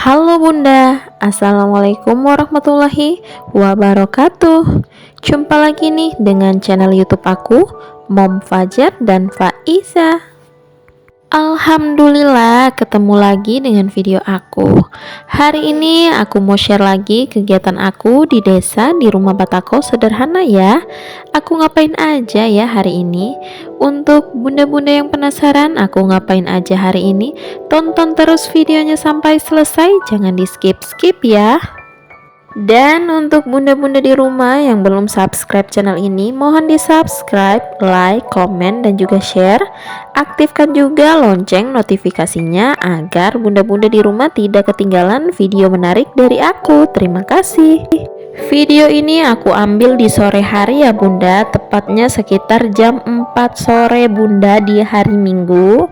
Halo Bunda, Assalamualaikum warahmatullahi wabarakatuh. Jumpa lagi nih dengan channel YouTube aku, Mom Fajar dan Faiza. Alhamdulillah ketemu lagi dengan video aku. Hari ini aku mau share lagi kegiatan aku di desa di rumah Batako sederhana ya. Aku ngapain aja ya hari ini? Untuk bunda-bunda yang penasaran aku ngapain aja hari ini, tonton terus videonya sampai selesai, jangan di skip-skip ya. Dan untuk bunda-bunda di rumah yang belum subscribe channel ini, mohon di subscribe, like, komen, dan juga share. Aktifkan juga lonceng notifikasinya agar bunda-bunda di rumah tidak ketinggalan video menarik dari aku. Terima kasih. Video ini aku ambil di sore hari ya bunda, tepatnya sekitar jam 4 sore bunda di hari Minggu.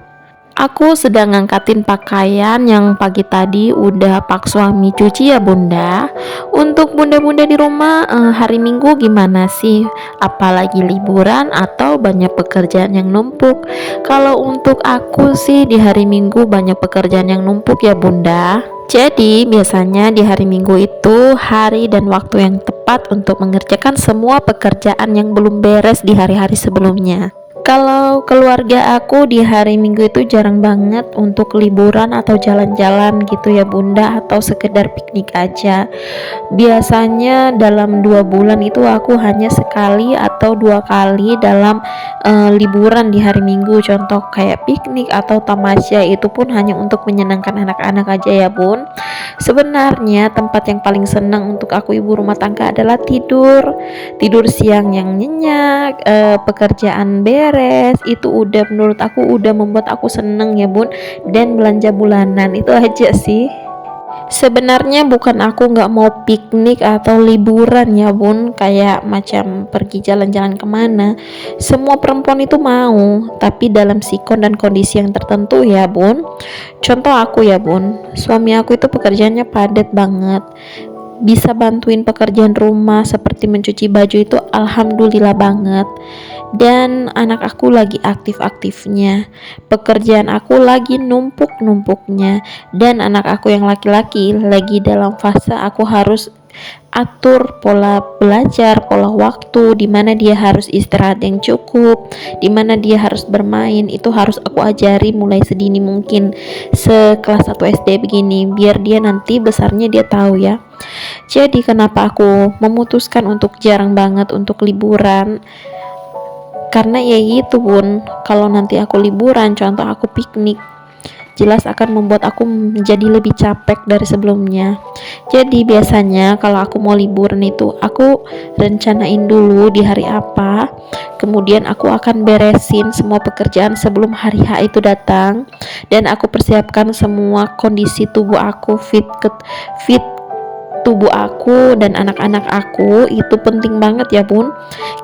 Aku sedang ngangkatin pakaian yang pagi tadi udah pak suami cuci ya bunda. Untuk bunda-bunda di rumah hari Minggu gimana sih? Apalagi liburan atau banyak pekerjaan yang numpuk? Kalau untuk aku sih di hari Minggu banyak pekerjaan yang numpuk ya bunda. Jadi biasanya di hari Minggu itu hari dan waktu yang tepat untuk mengerjakan semua pekerjaan yang belum beres di hari-hari sebelumnya. Kalau keluarga aku di hari Minggu itu jarang banget untuk liburan atau jalan-jalan gitu ya bunda, atau sekedar piknik aja. Biasanya dalam 2 bulan itu aku hanya sekali atau 2 kali dalam liburan di hari Minggu. Contoh kayak piknik atau tamasya, itu pun hanya untuk menyenangkan anak-anak aja ya bun. Sebenarnya tempat yang paling senang untuk aku ibu rumah tangga adalah tidur siang yang nyenyak, pekerjaan beres, itu udah menurut aku udah membuat aku seneng ya bun. Dan belanja bulanan itu aja sih. Sebenarnya bukan aku nggak mau piknik atau liburan ya bun, kayak macam pergi jalan-jalan kemana. Semua perempuan itu mau, tapi dalam sikon dan kondisi yang tertentu ya bun. Contoh aku ya bun, suami aku itu pekerjaannya padat banget, bisa bantuin pekerjaan rumah seperti mencuci baju itu alhamdulillah banget. Dan anak aku lagi aktif-aktifnya, pekerjaan aku lagi numpuk-numpuknya, dan anak aku yang laki-laki lagi dalam fase aku harus atur pola belajar, pola waktu, dimana dia harus istirahat yang cukup, dimana dia harus bermain. Itu harus aku ajari mulai sedini mungkin, sekelas 1 SD begini, biar dia nanti besarnya dia tahu ya. Jadi kenapa aku memutuskan untuk jarang banget untuk liburan, karena ya gitu bun, kalau nanti aku liburan, contoh aku piknik, jelas akan membuat aku menjadi lebih capek dari sebelumnya. Jadi biasanya kalau aku mau liburan itu aku rencanain dulu di hari apa, kemudian aku akan beresin semua pekerjaan sebelum hari H itu datang, dan aku persiapkan semua kondisi tubuh aku fit tubuh aku dan anak-anak aku. Itu penting banget ya bun,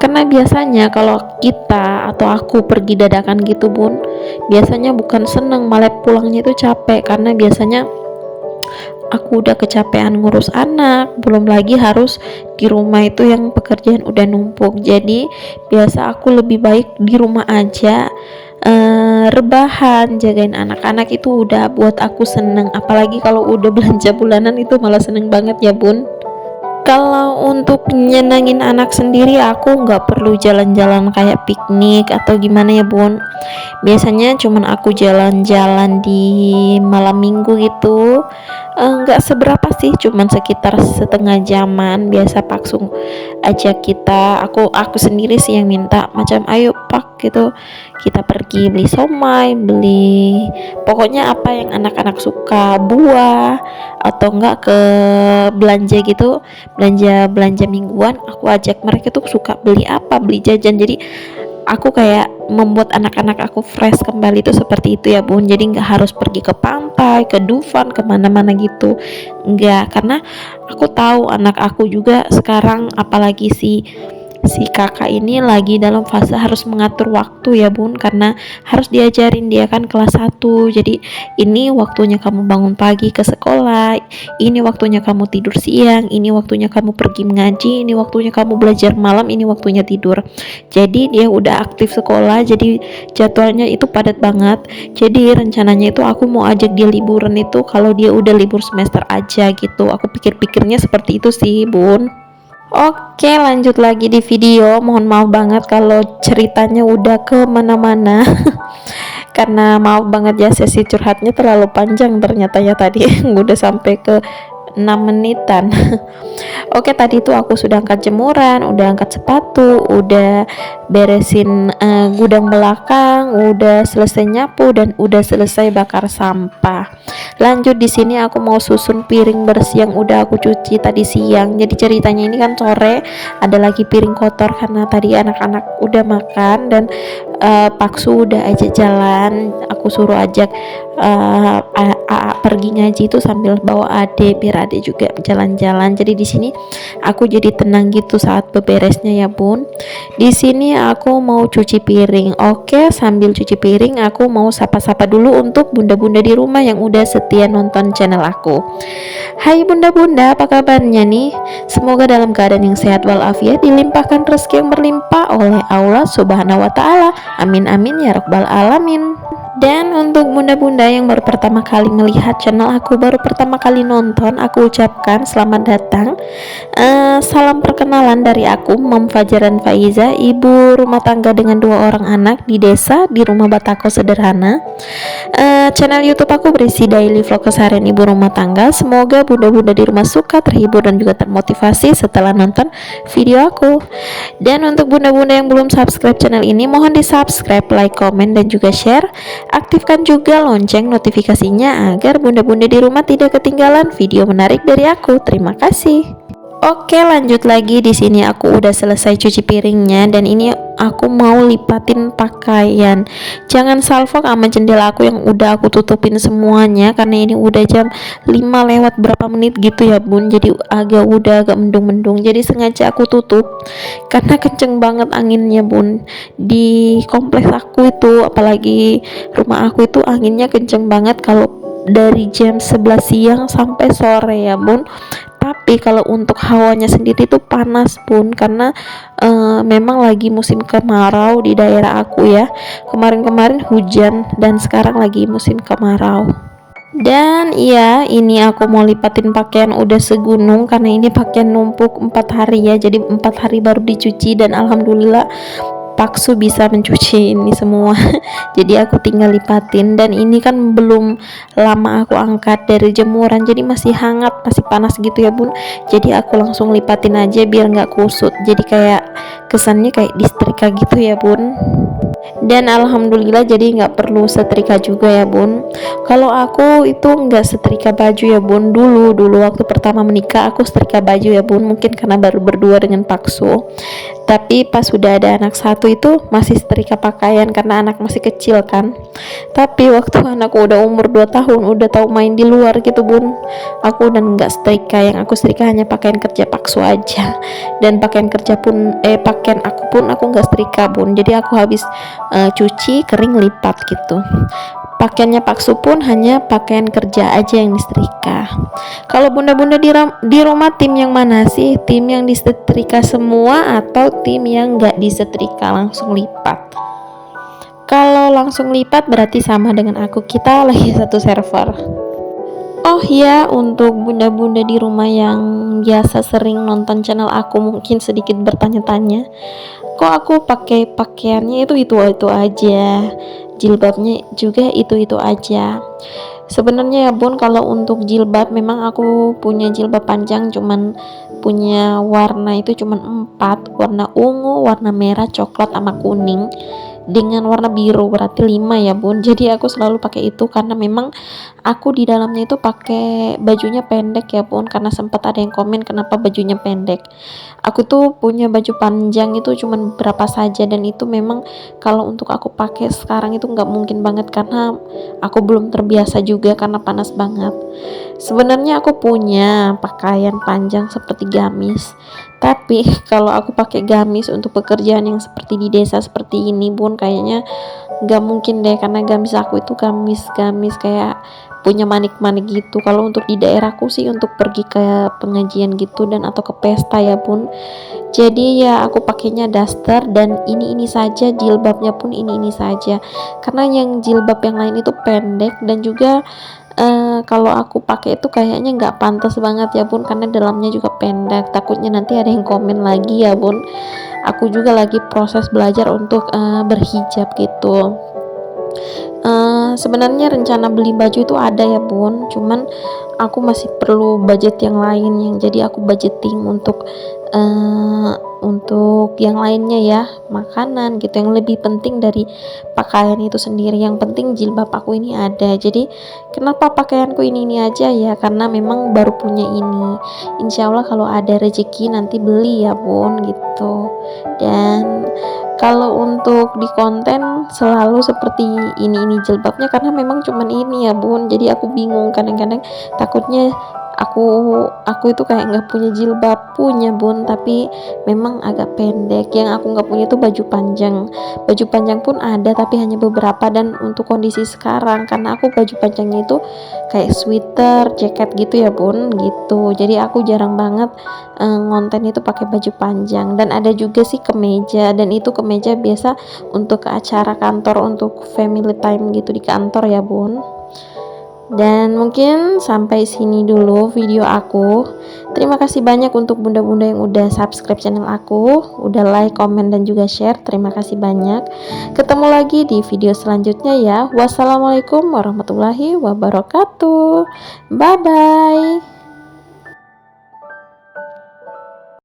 karena biasanya kalau kita atau aku pergi dadakan gitu bun, biasanya bukan seneng, malah pulangnya itu capek, karena biasanya aku udah kecapean ngurus anak, belum lagi harus di rumah itu yang pekerjaan udah numpuk. Jadi biasa aku lebih baik di rumah aja, rebahan, jagain anak-anak, itu udah buat aku seneng. Apalagi kalau udah belanja bulanan itu malah seneng banget ya bun. Kalau untuk nyenengin anak sendiri, aku nggak perlu jalan-jalan kayak piknik atau gimana ya bun. Biasanya cuman aku jalan-jalan di malam minggu gitu, nggak seberapa sih, cuman sekitar setengah jaman. Biasa paksung ajak kita, aku sendiri sih yang minta, macam ayo pak gitu, kita pergi beli somai, beli pokoknya apa yang anak-anak suka, buah, atau enggak ke belanja gitu, belanja mingguan. Aku ajak mereka tuh suka beli apa, beli jajan. Jadi aku kayak membuat anak-anak aku fresh kembali itu seperti itu ya bun. Jadi nggak harus pergi ke pantai, ke Dufan, kemana-mana gitu, enggak. Karena aku tahu anak aku juga sekarang, apalagi si kakak ini lagi dalam fase harus mengatur waktu ya bun, karena harus diajarin, dia kan kelas 1. Jadi ini waktunya kamu bangun pagi ke sekolah, ini waktunya kamu tidur siang, ini waktunya kamu pergi mengaji, ini waktunya kamu belajar malam, ini waktunya tidur. Jadi dia udah aktif sekolah, jadi jadwalnya itu padat banget. Jadi rencananya itu aku mau ajak dia liburan itu kalau dia udah libur semester aja gitu. Aku pikir-pikirnya seperti itu sih bun. Oke, lanjut lagi di video. Mohon maaf banget kalau ceritanya udah ke mana-mana. Karena maaf banget ya, sesi curhatnya terlalu panjang ternyata ya tadi. Udah sampai ke 6 menitan. Oke, tadi tuh aku sudah angkat jemuran, udah angkat sepatu, udah beresin gudang belakang, udah selesai nyapu, dan udah selesai bakar sampah. Lanjut di sini aku mau susun piring bersih yang udah aku cuci tadi siang. Jadi ceritanya ini kan sore ada lagi piring kotor karena tadi anak-anak udah makan, dan Paksu udah ajak jalan. Aku suruh ajak pergi ngaji itu sambil bawa adik, biar adik juga jalan-jalan. Jadi di sini aku jadi tenang gitu saat beberesnya ya bun. Di sini aku mau cuci piring. Oke, sambil cuci piring aku mau sapa-sapa dulu untuk bunda-bunda di rumah yang udah setia nonton channel aku. Hai bunda-bunda, apa kabarnya nih? Semoga dalam keadaan yang sehat walafiat, dilimpahkan rezeki yang berlimpah oleh Allah Subhanahu wa taala. Amin amin ya rabbal alamin. Dan untuk bunda-bunda yang baru pertama kali melihat channel aku, baru pertama kali nonton, aku ucapkan selamat datang. Salam perkenalan dari aku, Mom Fajaran Faiza, ibu rumah tangga dengan 2 orang anak di desa di rumah Batako sederhana. Channel YouTube aku berisi daily vlog keseharian ibu rumah tangga. Semoga bunda-bunda di rumah suka, terhibur, dan juga termotivasi setelah nonton video aku. Dan untuk bunda-bunda yang belum subscribe channel ini, mohon di subscribe, like, komen, dan juga share. Aktifkan juga lonceng notifikasinya agar bunda-bunda di rumah tidak ketinggalan video menarik dari aku. Terima kasih. Oke, lanjut lagi. Di sini aku udah selesai cuci piringnya, dan ini aku mau lipatin pakaian. Jangan salfok sama jendela aku yang udah aku tutupin semuanya, karena ini udah jam 5 lewat berapa menit gitu ya bun. Jadi agak mendung-mendung. Jadi sengaja aku tutup karena kenceng banget anginnya bun. Di kompleks aku itu, apalagi rumah aku itu anginnya kenceng banget kalau dari jam 11 siang sampai sore ya bun. Tapi kalau untuk hawanya sendiri itu panas pun, karena memang lagi musim kemarau di daerah aku ya. Kemarin-kemarin hujan dan sekarang lagi musim kemarau. Dan iya, ini aku mau lipatin pakaian udah segunung karena ini pakaian numpuk 4 hari ya. Jadi 4 hari baru dicuci, dan alhamdulillah Paksu bisa mencuci ini semua. Jadi aku tinggal lipatin, dan ini kan belum lama aku angkat dari jemuran, jadi masih hangat, masih panas gitu ya bun. Jadi aku langsung lipatin aja biar nggak kusut, jadi kayak kesannya kayak disetrika gitu ya bun. Dan alhamdulillah jadi nggak perlu setrika juga ya bun. Kalau aku itu nggak setrika baju ya bun. Dulu waktu pertama menikah aku setrika baju ya bun, mungkin karena baru berdua dengan Paksu. Tapi pas sudah ada anak 1 itu masih setrika pakaian karena anak masih kecil kan. Tapi waktu anakku udah umur 2 tahun, udah tahu main di luar gitu bun, aku udah nggak setrika. Yang aku setrika hanya pakaian kerja Paksu aja, dan pakaian kerja pun pakaian aku pun aku nggak setrika bun. Jadi aku habis cuci kering lipat gitu. Pakaiannya Paksu pun hanya pakaian kerja aja yang disetrika. Kalau bunda-bunda di rumah tim yang mana sih? Tim yang disetrika semua atau tim yang nggak disetrika langsung lipat? Kalau langsung lipat berarti sama dengan aku, kita lagi satu server. Oh ya, untuk bunda-bunda di rumah yang biasa sering nonton channel aku mungkin sedikit bertanya-tanya, kok aku pakai pakaiannya itu aja, jilbabnya juga itu aja. Sebenarnya ya bun, kalau untuk jilbab memang aku punya jilbab panjang, cuman punya warna itu cuman 4, warna ungu, warna merah, coklat, sama kuning. dengan warna biru, berarti 5 ya bun. Jadi aku selalu pakai itu karena memang aku di dalamnya itu pakai bajunya pendek ya bun, karena sempat ada yang komen kenapa bajunya pendek. Aku tuh punya baju panjang itu cuman berapa saja, dan itu memang kalau untuk aku pakai sekarang itu nggak mungkin banget karena aku belum terbiasa juga karena panas banget. Sebenarnya aku punya pakaian panjang seperti gamis, tapi kalau aku pakai gamis untuk pekerjaan yang seperti di desa seperti ini bun, kayaknya nggak mungkin deh, karena gamis aku itu gamis-gamis kayak punya manik-manik gitu. Kalau untuk di daerahku sih untuk pergi ke pengajian gitu dan atau ke pesta ya bun, jadi ya aku pakainya daster, dan ini saja, jilbabnya pun ini saja, karena yang jilbab yang lain itu pendek, dan juga kalau aku pakai itu kayaknya nggak pantas banget ya bun, karena dalamnya juga pendek, takutnya nanti ada yang komen lagi ya bun. Aku juga lagi proses belajar untuk berhijab gitu. Sebenarnya rencana beli baju itu ada ya bun, cuman aku masih perlu budget yang lain, yang jadi aku budgeting untuk yang lainnya ya, makanan gitu yang lebih penting dari pakaian itu sendiri. Yang penting jilbab aku ini ada. Jadi kenapa pakaianku ini aja ya, karena memang baru punya ini. Insya Allah kalau ada rezeki nanti beli ya bun gitu. Dan kalau untuk di konten selalu seperti ini jilbabnya, karena memang cuman ini ya bun, jadi aku bingung kadang-kadang, takutnya aku itu kayak nggak punya jilbab. Punya bun, tapi memang agak pendek. Yang aku nggak punya itu baju panjang pun ada tapi hanya beberapa. Dan untuk kondisi sekarang, karena aku baju panjangnya itu kayak sweater, jaket gitu ya bun gitu, jadi aku jarang banget ngonten itu pakai baju panjang. Dan ada juga sih kemeja, dan itu kemeja biasa untuk ke acara kantor, untuk family time gitu di kantor ya bun. Dan mungkin sampai sini dulu video aku. Terima kasih banyak untuk bunda-bunda yang udah subscribe channel aku, udah like, komen, dan juga share. Terima kasih banyak. Ketemu lagi di video selanjutnya ya. Wassalamualaikum warahmatullahi wabarakatuh. Bye bye.